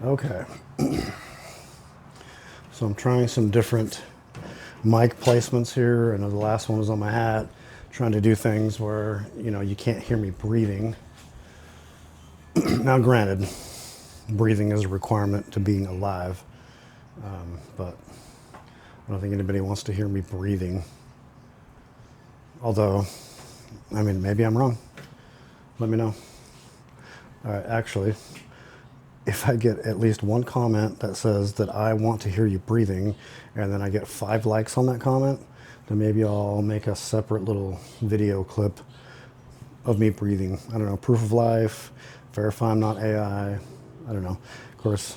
Okay, so I'm trying some different mic placements here. I know the last one was on my hat, trying to do things where, you know, you can't hear me breathing. Now granted, breathing is a requirement to being alive, but I don't think anybody wants to hear me breathing. Although, I mean, maybe I'm wrong. Let me know. All right, actually, if I get at least one comment that says that I want to hear you breathing, and then I get 5 likes on that comment, then maybe I'll make a separate little video clip of me breathing. I don't know, proof of life, verify I'm not AI. I don't know. Of course,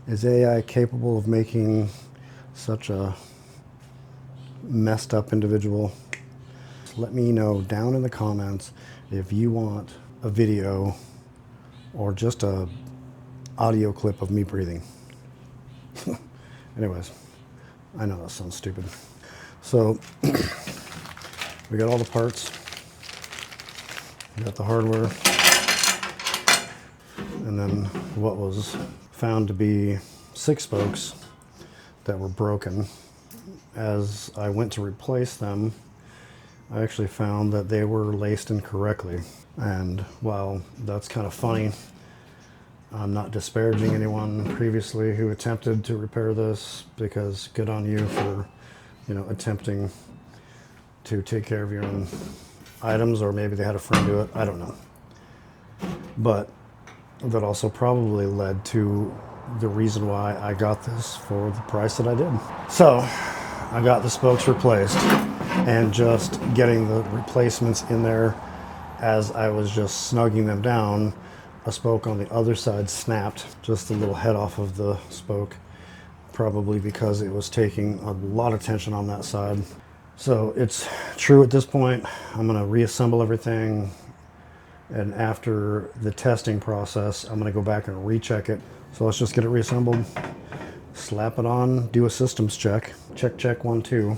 is AI capable of making such a messed up individual? Let me know down in the comments if you want a video or just a audio clip of me breathing. Anyways, I know that sounds stupid. So we got all the parts, we got the hardware, and then what was found to be 6 spokes that were broken. As I went to replace them, I actually found that they were laced incorrectly. And while that's kind of funny, I'm not disparaging anyone previously who attempted to repair this, because good on you for, you know, attempting to take care of your own items, or maybe they had a friend do it, I don't know. But that also probably led to the reason why I got this for the price that I did. So I got the spokes replaced, and just getting the replacements in there as I was just snugging them down, a spoke on the other side snapped, just the little head off of the spoke, probably because it was taking a lot of tension on that side. So it's true at this point. I'm going to reassemble everything, and after the testing process, I'm going to go back and recheck it. So let's just get it reassembled, slap it on, do a systems check. Check, check, 1, 2.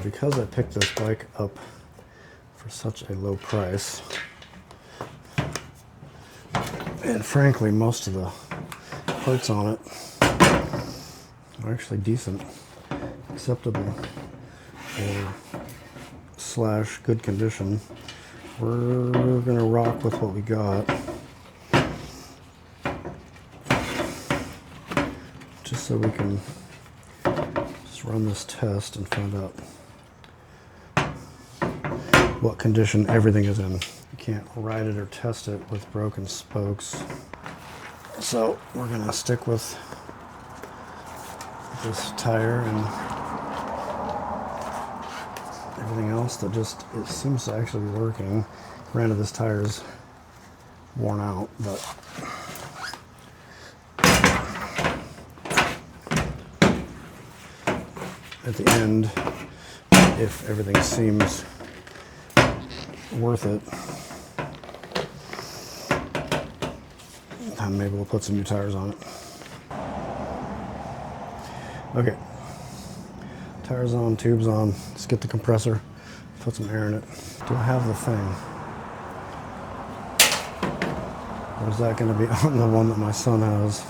Because I picked this bike up for such a low price, and frankly most of the parts on it are actually decent, acceptable, or / good condition, we're gonna rock with what we got, just so we can just run this test and find out what condition everything is in. You can't ride it or test it with broken spokes. So we're gonna stick with this tire and everything else that just, it seems to actually be working. Granted, this tire is worn out, but at the end, if everything seems worth it, then maybe we'll put some new tires on it. Okay, tires on, tubes on. Let's get the compressor, put some air in it. Do I have the thing? Or is that going to be on the one that my son has?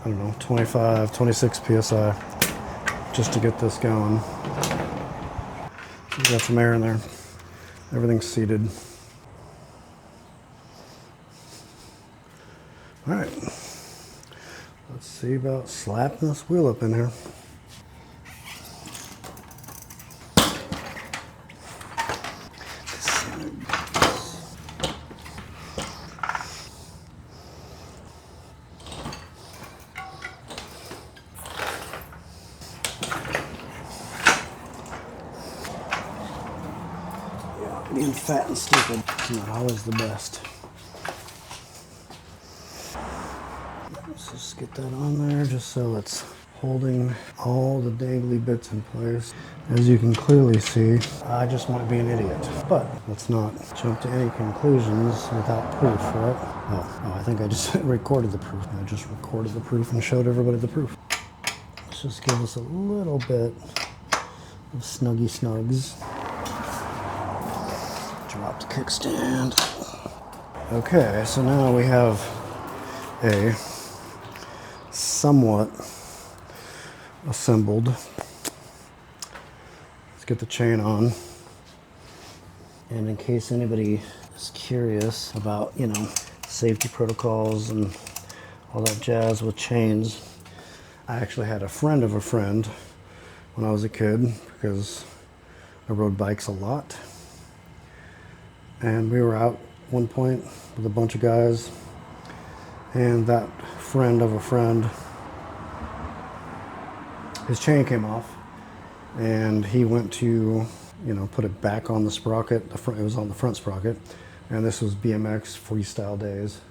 I don't know, 25, 26 PSI. Just to get this going. We got some air in there. Everything's seated. All right. Let's see about slapping this wheel up in here. Being fat and stupid is not always the best. Let's just get that on there just so it's holding all the dangly bits in place. As you can clearly see, I just might be an idiot. But let's not jump to any conclusions without proof, right? Oh, I think I just recorded the proof. I just recorded the proof and showed everybody the proof. Let's just give us a little bit of snuggy snugs. Drop the kickstand. Okay, so now we have a somewhat assembled. Let's get the chain on. And in case anybody is curious about, you know, safety protocols and all that jazz with chains, I actually had a friend of a friend when I was a kid because I rode bikes a lot. And we were out one point with a bunch of guys, and that friend of a friend, his chain came off, and he went to, you know, put it back on the sprocket. It was on the front sprocket, and this was BMX freestyle days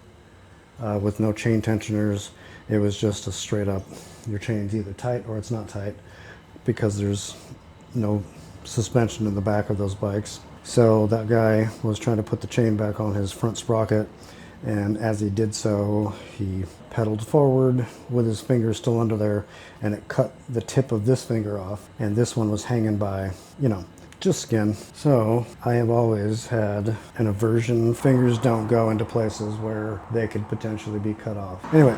with no chain tensioners. It was just a straight up, your chain's either tight or it's not tight because there's no suspension in the back of those bikes. So that guy was trying to put the chain back on his front sprocket, and as he did so, he pedaled forward with his finger still under there, and it cut the tip of this finger off, and this one was hanging by, you know, just skin. So I have always had an aversion. Fingers don't go into places where they could potentially be cut off. Anyway,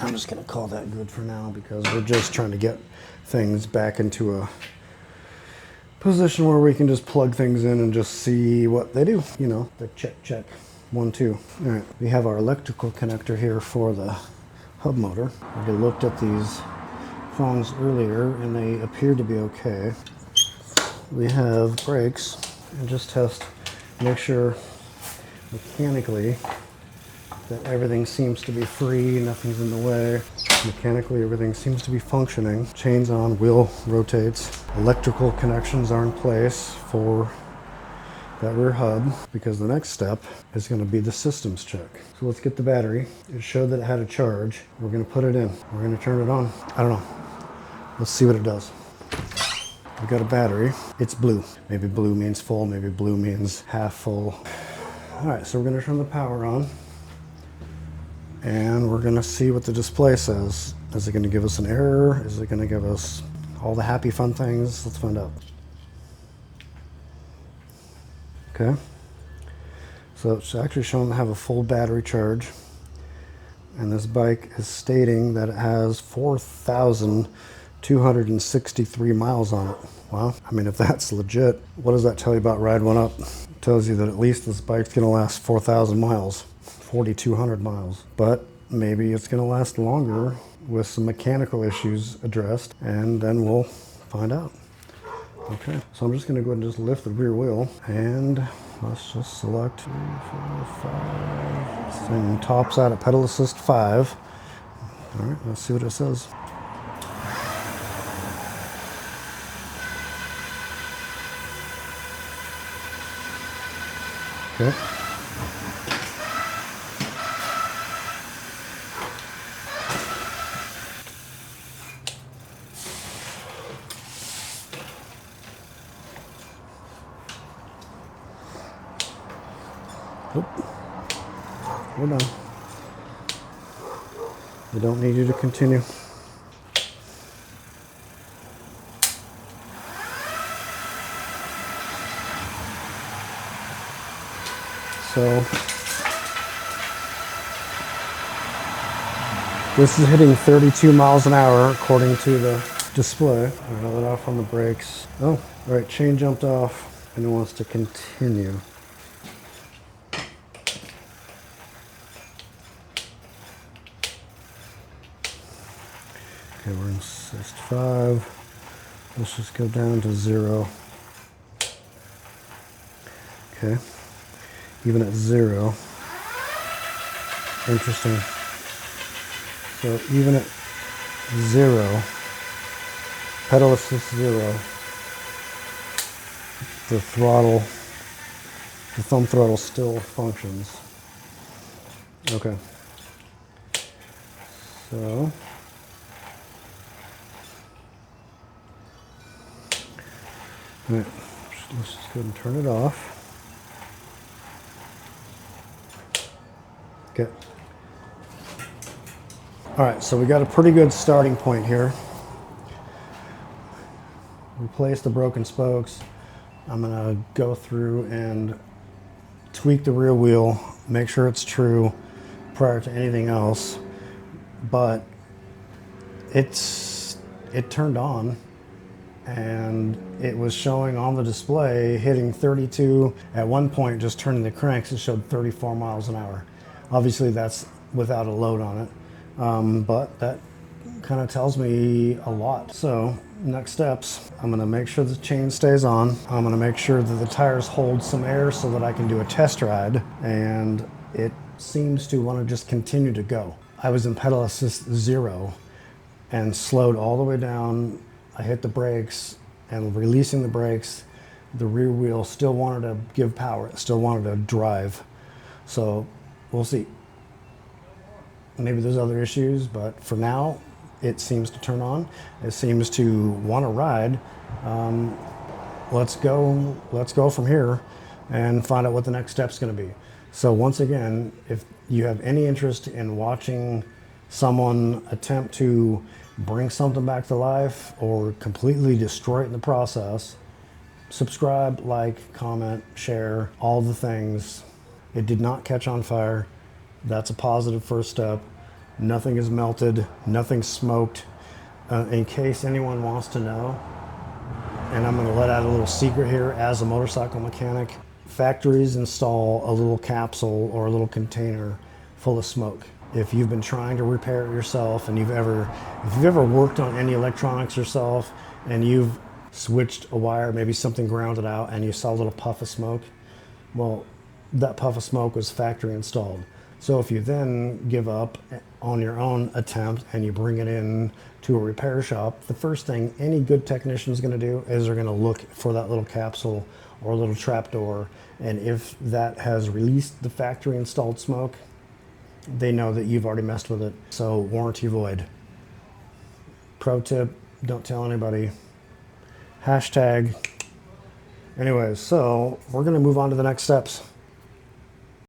I'm just gonna call that good for now because we're just trying to get things back into a position where we can just plug things in and just see what they do. You know, the check, 1, 2. All right, we have our electrical connector here for the hub motor. I looked at these thongs earlier and they appear to be okay. We have brakes and just test, make sure mechanically that everything seems to be free, nothing's in the way. Mechanically, everything seems to be functioning. Chain's on, wheel rotates. Electrical connections are in place for that rear hub because the next step is going to be the systems check. So let's get the battery. It showed that it had a charge. We're going to put it in. We're going to turn it on. I don't know. Let's see what it does. We got a battery. It's blue. Maybe blue means full, maybe blue means half full. All right, so we're going to turn the power on. And we're going to see what the display says. Is it going to give us an error? Is it going to give us all the happy fun things? Let's find out. Okay. So it's actually showing to have a full battery charge. And this bike is stating that it has 4,263 miles on it. Wow. I mean, if that's legit, what does that tell you about Ride1Up? It tells you that at least this bike's going to last 4,000 miles. 4,200 miles, but maybe it's going to last longer with some mechanical issues addressed, and then we'll find out. Okay, so I'm just going to go ahead and just lift the rear wheel, and let's just select 2, 4, 5. This thing tops out at pedal assist 5. All right, let's see what it says. Okay. Oop. We're done. We don't need you to continue. So this is hitting 32 miles an hour according to the display. I'll roll it off on the brakes. Oh, all right, chain jumped off and it wants to continue. Okay, we're in assist 5. Let's just go down to 0. Okay, even at 0. Interesting. So even at 0, pedal assist 0, the throttle, the thumb throttle still functions. Okay. So let's just go ahead and turn it off. Okay. All right, so we got a pretty good starting point here. Replace the broken spokes. I'm gonna go through and tweak the rear wheel, make sure it's true prior to anything else. But it turned on, and it was showing on the display hitting 32. At one point, just turning the cranks, it showed 34 miles an hour. Obviously, that's without a load on it, but that kind of tells me a lot. So next steps, I'm going to make sure the chain stays on. I'm going to make sure that the tires hold some air so that I can do a test ride, and it seems to want to just continue to go. I was in pedal assist 0 and slowed all the way down. I hit the brakes, and releasing the brakes, the rear wheel still wanted to give power. It still wanted to drive. So we'll see. Maybe there's other issues, but for now, it seems to turn on. It seems to want to ride. Let's go from here and find out what the next step's going to be. So once again, if you have any interest in watching someone attempt to bring something back to life or completely destroy it in the process, subscribe, like, comment, share, all the things. It did not catch on fire. That's a positive first step. Nothing is melted, nothing smoked. In case anyone wants to know, and I'm going to let out a little secret here as a motorcycle mechanic, factories install a little capsule or a little container full of smoke. If you've been trying to repair it yourself, and if you've ever worked on any electronics yourself and you've switched a wire, maybe something grounded out, and you saw a little puff of smoke, well, that puff of smoke was factory installed. So if you then give up on your own attempt and you bring it in to a repair shop, the first thing any good technician is going to do is they're going to look for that little capsule or a little trapdoor, and if that has released the factory installed smoke, they know that you've already messed with it. So warranty void. Pro tip, don't tell anybody. Hashtag. Anyways, so we're going to move on to the next steps.